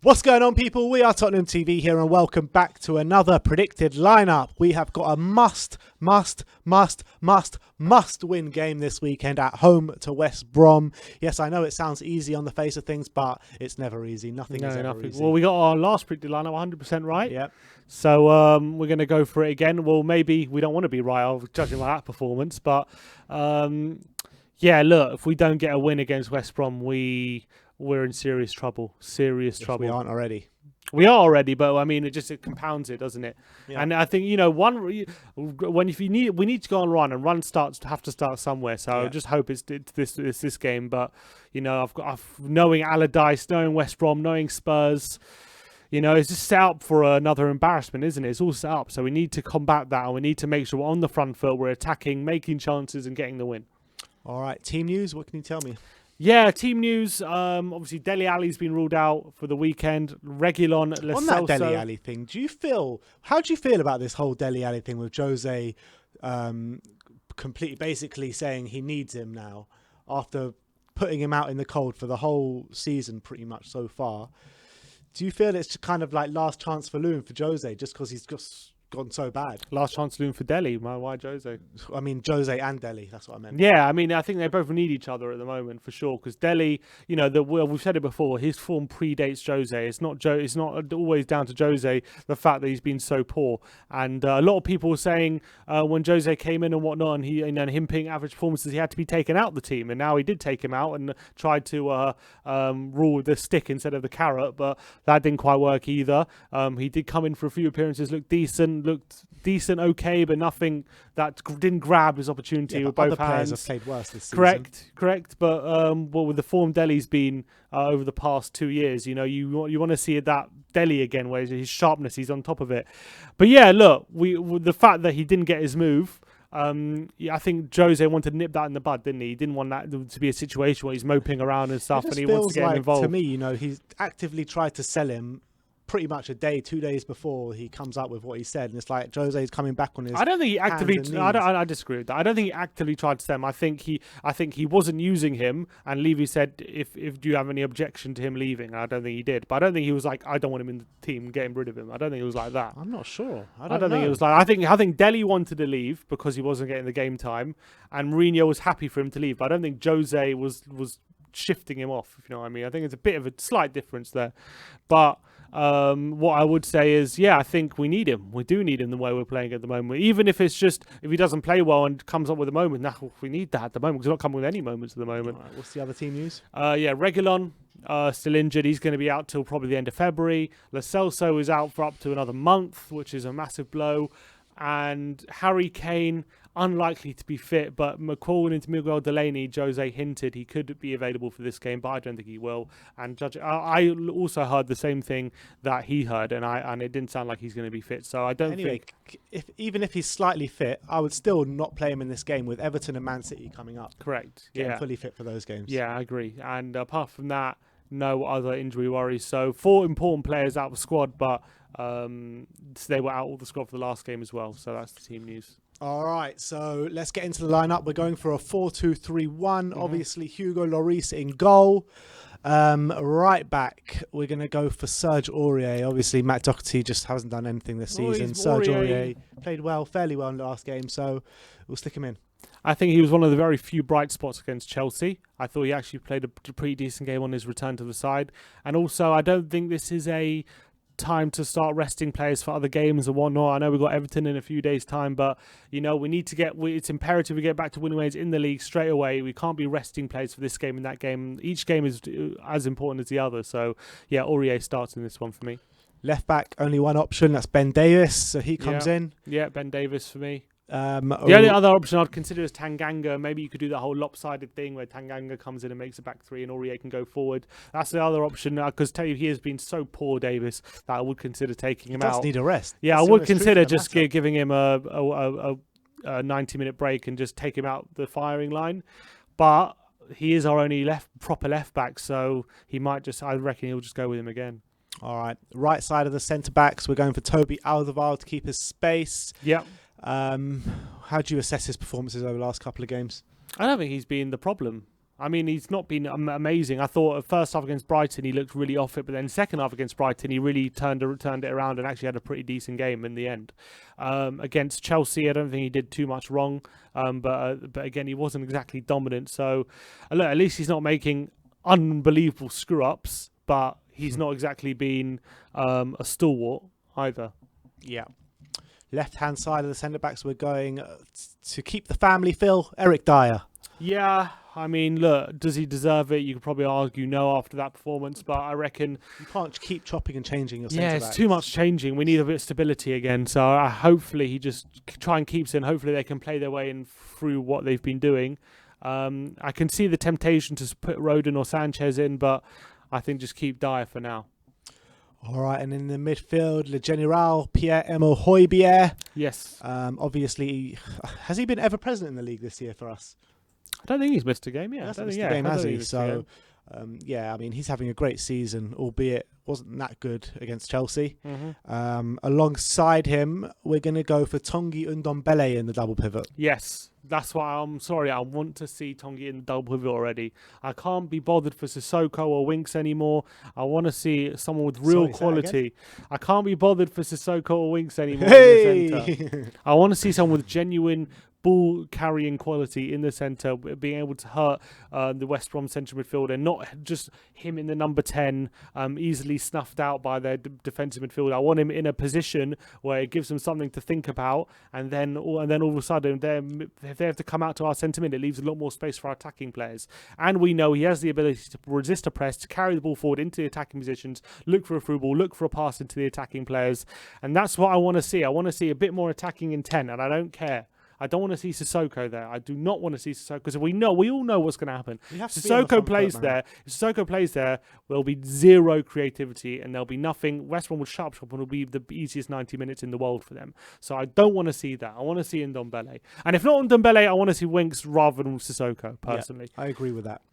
What's going on, people? We are Tottenham TV here, and welcome back to another predicted lineup. We have got a must win game this weekend at home to West Brom. Yes, I know it sounds easy on the face of things, but it's never easy. Nothing is ever easy. Well, we got our last predicted lineup 100% right. Yep. So we're going to go for it again. Well, maybe we don't want to be right, judging by that performance, but yeah, look, if we don't get a win against West Brom, we're in serious trouble. Serious trouble. We aren't already. We are already, but I mean, it compounds it, doesn't it? Yeah. And I think we need to go on run, and run have to start somewhere. So I just hope it's this game. But I've knowing Allardyce, knowing West Brom, knowing Spurs, it's just set up for another embarrassment, isn't it? It's all set up, so we need to combat that, and we need to make sure we're on the front foot, we're attacking, making chances, and getting the win. All right, team news. What can you tell me? Yeah, team news. Obviously, Dele Alli's been ruled out for the weekend. Reguilon, Lo Celso. On that Dele Alli thing, how do you feel about this whole Dele Alli thing with Jose completely basically saying he needs him now after putting him out in the cold for the whole season pretty much so far? Do you feel it's kind of like last chance for Loon for Jose just because he's just gone so bad? Last chance Loon for Dele. Why Jose? I mean, Jose and Dele. That's what I meant. Yeah, I mean, I think they both need each other at the moment for sure. Because Dele, we've said it before, his form predates Jose. It's not always down to Jose, the fact that he's been so poor. And a lot of people were saying when Jose came in and whatnot, and him picking average performances, he had to be taken out of the team. And now he did take him out and tried to rule with the stick instead of the carrot, but that didn't quite work either. He did come in for a few appearances, looked decent, okay, but nothing that didn't grab his opportunity with both other players hands. have played worse this season. Correct. But with the form Dele's been over the past 2 years, you want to see that Dele again, where his sharpness, he's on top of it. But yeah, look, the fact that he didn't get his move. I think Jose wanted to nip that in the bud, didn't he? He didn't want that to be a situation where he's moping around and stuff, and he wants to get involved. To me, he's actively tried to sell him pretty much 2 days before he comes up with what he said, and it's like Jose's coming back on his. I don't think he actively. I disagree with that. I don't think he actively tried to sell him. I think he wasn't using him, and Levy said, "If do you have any objection to him leaving?" I don't think he did, but I don't think he was like, "I don't want him in the team, getting rid of him." I don't think it was like that. I'm not sure. I don't think it was like. I think Dele wanted to leave because he wasn't getting the game time, and Mourinho was happy for him to leave. But I don't think Jose was shifting him off. If you know what I mean. I think it's a bit of a slight difference there, but. What I would say is, I think we need him. We do need him the way we're playing at the moment. Even if it's just, if he doesn't play well and comes up with a moment, we need that at the moment because we're not coming with any moments at the moment. Right, what's the other team news? Reguilon, still injured. He's going to be out till probably the end of February. Lo Celso is out for up to another month, which is a massive blow. And Harry Kane, unlikely to be fit, but according to Miguel Delaney, Jose hinted he could be available for this game, but I don't think he will. And I also heard the same thing that he heard, and it didn't sound like he's going to be fit. So I don't think. Even if he's slightly fit, I would still not play him in this game with Everton and Man City coming up. Correct. Getting fully fit for those games. Yeah, I agree. And apart from that, no other injury worries. So 4 important players out of the squad, but they were out of the squad for the last game as well. So that's the team news. All right, so let's get into the lineup. We're going for a 4-2-3-1. Obviously, Hugo Lloris in goal. Right back, we're going to go for Serge Aurier. Obviously, Matt Doherty just hasn't done anything this season. Serge Aurier played fairly well in the last game, so we'll stick him in. I think he was one of the very few bright spots against Chelsea. I thought he actually played a pretty decent game on his return to the side. And also, I don't think this is a time to start resting players for other games and whatnot. I know we've got Everton in a few days' time, but we need to it's imperative we get back to winning ways in the league straight away. We can't be resting players for this game and that game. Each game is as important as the other. So Aurier starts in this one for me. Left back, only one option, that's Ben Davis, so he comes in. Yeah, Ben Davis for me. The only other option I'd consider is Tanganga. Maybe you could do that whole lopsided thing where Tanganga comes in and makes a back three and Aurier can go forward. That's the other option because he has been so poor, Davis, that I would consider taking him out. He does need a rest. Yeah, I would consider just giving him a 90-minute break and just take him out the firing line. But he is our only proper left back, so I reckon he'll just go with him again. All right, right side of the centre backs, we're going for Toby Alderweireld to keep his space. Yep. How do you assess his performances over the last couple of games? I don't think he's been the problem. I mean, he's not been amazing. I thought first half against Brighton he looked really off it, but then second half against Brighton he really turned it around and actually had a pretty decent game in the end. Against Chelsea, I don't think he did too much wrong, but again he wasn't exactly dominant. So look, at least he's not making unbelievable screw ups, but he's not exactly been a stalwart either. Yeah. Left-hand side of the centre-backs, we're going to keep the family, Phil, Eric Dyer. Yeah, I mean, look, does he deserve it? You could probably argue no after that performance, but I reckon... You can't keep chopping and changing your Yeah, centre-backs. it's too much changing. We need a bit of stability again, so hopefully he just try and keeps it, and hopefully they can play their way in through what they've been doing. I can see the temptation to put Rodon or Sanchez in, but I think just keep Dyer for now. All right, and in the midfield, Le General, Pierre-Emile Højbjerg. Yes. Obviously, has he been ever present in the league this year for us? I don't think he's missed a game. Yeah, He I hasn't don't missed think, a game, I has don't he? think he's missed a So, game. yeah, I mean, he's having a great season, albeit wasn't that good against Chelsea. Alongside him, we're going to go for Tanguy Ndombele in the double pivot. Yes, that's why I'm sorry. I want to see Tanguy in the double pivot already. I can't be bothered for Sissoko or Winks anymore. I want to see someone with real Sorry, say that quality. I can't be bothered for Sissoko or Winks anymore Hey! in the centre. I want to see someone with genuine ball carrying quality in the centre, being able to hurt the West Brom central midfielder, not just him in the number 10, easily snuffed out by their defensive midfielder. I want him in a position where it gives them something to think about, and then all of a sudden, if they have to come out to our centre mid, it leaves a lot more space for our attacking players. And we know he has the ability to resist a press, to carry the ball forward into the attacking positions, look for a through ball, look for a pass into the attacking players, and that's what I want to see. I want to see a bit more attacking intent, and I don't care. I don't want to see Sissoko there. I do not want to see Sissoko because we all know what's going to happen. If Sissoko plays there, there'll be zero creativity and there'll be nothing. West Brom will shut up and it'll be the easiest 90 minutes in the world for them. So I don't want to see that. I want to see Ndombele. And if not Ndombele, I want to see Winks rather than Sissoko, personally. Yeah, I agree with that.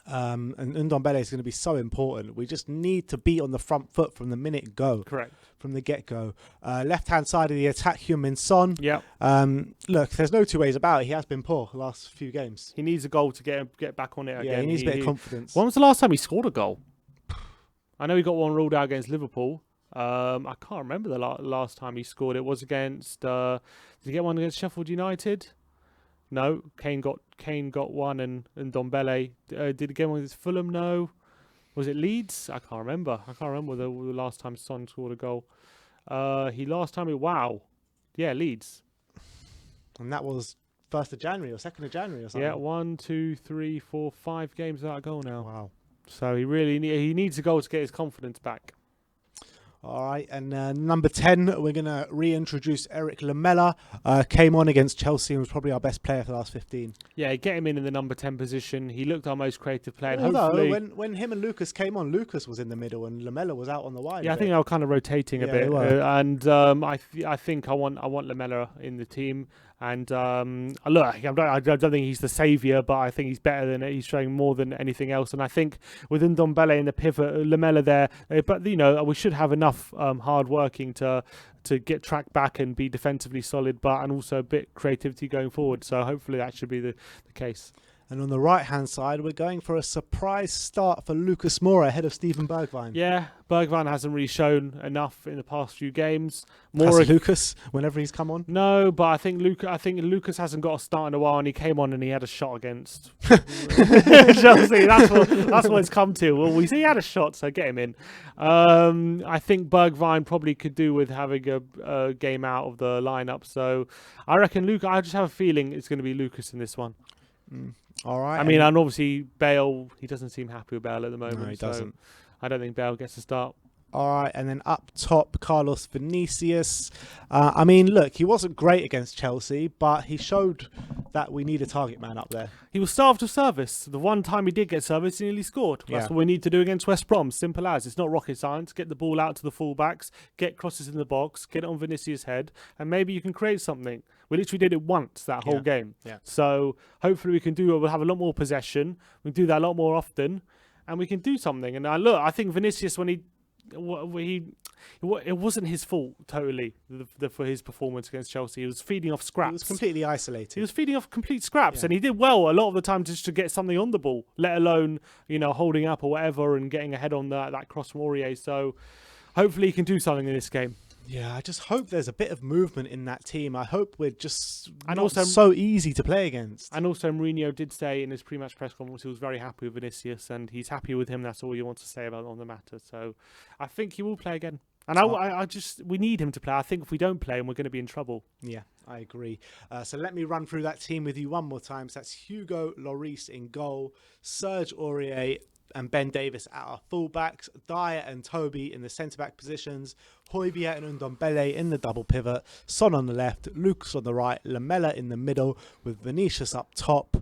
And Ndombele is going to be so important. We just need to be on the front foot from the minute go. Correct. From the get-go. Left-hand side of the attack, Heung-min Son. Yeah. Look, there's no two ways about it. He has been poor the last few games. He needs a goal to get back on it again. Yeah, he needs a bit of confidence. When was the last time he scored a goal? I know he got one ruled out against Liverpool. I can't remember the last time he scored. It was against... did he get one against Sheffield United? No. Kane got one and Ndombele. Did he get one against Fulham? No. Was it Leeds? I can't remember. The last time Son scored a goal. Leeds. And that was 1st of January or 2nd of January or something. Yeah, 1, 2, 3, 4, 5 games without a goal now. Wow. So he really he needs a goal to get his confidence back. All right, and number 10, we're going to reintroduce Eric Lamela. Came on against Chelsea and was probably our best player for the last 15. Yeah, get him in the number 10 position. He looked our most creative player. And although, hopefully, when him and Lucas came on, Lucas was in the middle and Lamela was out on the wide. Yeah, I think they were kind of rotating a bit. And I think I want Lamela in the team. And look, I don't think he's the saviour, but I think he's better than it. He's showing more than anything else. And I think with Ndombele in the pivot, Lamela there, but we should have enough hard working to get track back and be defensively solid, and also a bit creativity going forward. So hopefully that should be the case. And on the right-hand side, we're going for a surprise start for Lucas Moura ahead of Steven Bergwijn. Yeah, Bergwijn hasn't really shown enough in the past few games. Has Lucas, whenever he's come on? No, but I think Lucas hasn't got a start in a while, and he came on and he had a shot against Chelsea. That's what it's come to. Well, we see he had a shot, so get him in. I think Bergwijn probably could do with having a game out of the lineup. So I reckon I just have a feeling it's going to be Lucas in this one. All right. I mean, and obviously Bale, he doesn't seem happy with Bale at the moment. No, he doesn't. I don't think Bale gets a start. All right, and then up top, Carlos Vinicius. I mean, look, he wasn't great against Chelsea, but he showed that we need a target man up there. He was starved of service. The one time he did get service, he nearly scored. That's what we need to do against West Brom. Simple as. It's not rocket science. Get the ball out to the fullbacks, get crosses in the box, get it on Vinicius' head, and maybe you can create something. We literally did it once that whole game. Yeah. So hopefully we'll have a lot more possession. We can do that a lot more often, and we can do something. And I think Vinicius, when he it wasn't his fault totally for his performance against Chelsea. He was feeding off scraps. He was completely isolated. He was feeding off complete scraps, and he did well a lot of the time just to get something on the ball, let alone holding up or whatever and getting ahead on that cross from Aurier. So hopefully he can do something in this game. Yeah, I just hope there's a bit of movement in that team. I hope we're just not also so easy to play against. And also Mourinho did say in his pre-match press conference he was very happy with Vinicius and he's happy with him. That's all you want to say about on the matter. So I think he will play again. And we need him to play. I think if we don't play him, we're going to be in trouble. Yeah, I agree. So let me run through that team with you one more time. So that's Hugo Lloris in goal, Serge Aurier and Ben Davis at our fullbacks, Dyer and Toby in the centre-back positions, Højbjerg and Ndombele in the double pivot, Son on the left, Lucas on the right, Lamela in the middle with Vinicius up top.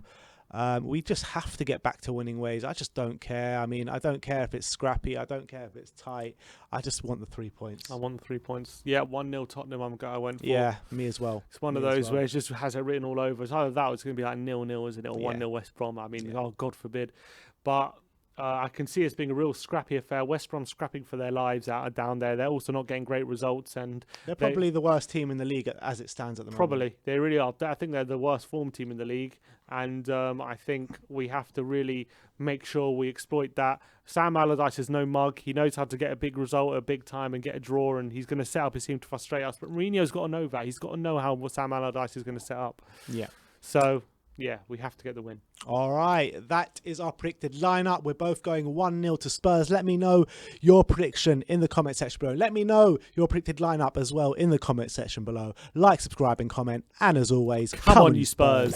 We just have to get back to winning ways. I just don't care. I mean, I don't care if it's scrappy. I don't care if it's tight. I just want the 3 points. I want the 3 points. Yeah, 1-0 Tottenham I went for. Yeah, me as well. It's one of those where it just has it written all over. It's either that or it's going to be like 0-0, isn't it? Or 1-0 West Brom. I mean, oh, God forbid. But I can see it's being a real scrappy affair. West Brom scrapping for their lives down there. They're also not getting great results, and they're probably the worst team in the league as it stands at the moment. Probably, they really are. I think they're the worst form team in the league, and I think we have to really make sure we exploit that. Sam Allardyce is no mug. He knows how to get a big result at a big time and get a draw, and he's going to set up his team to frustrate us. But Mourinho's got to know that. He's got to know how Sam Allardyce is going to set up. Yeah. So yeah, we have to get the win. All right, that is our predicted lineup. We're both going 1-0 to Spurs. Let me know your prediction in the comment section below. Let me know your predicted lineup as well in the comment section below. Like, subscribe, and comment. And as always, come on, you Spurs.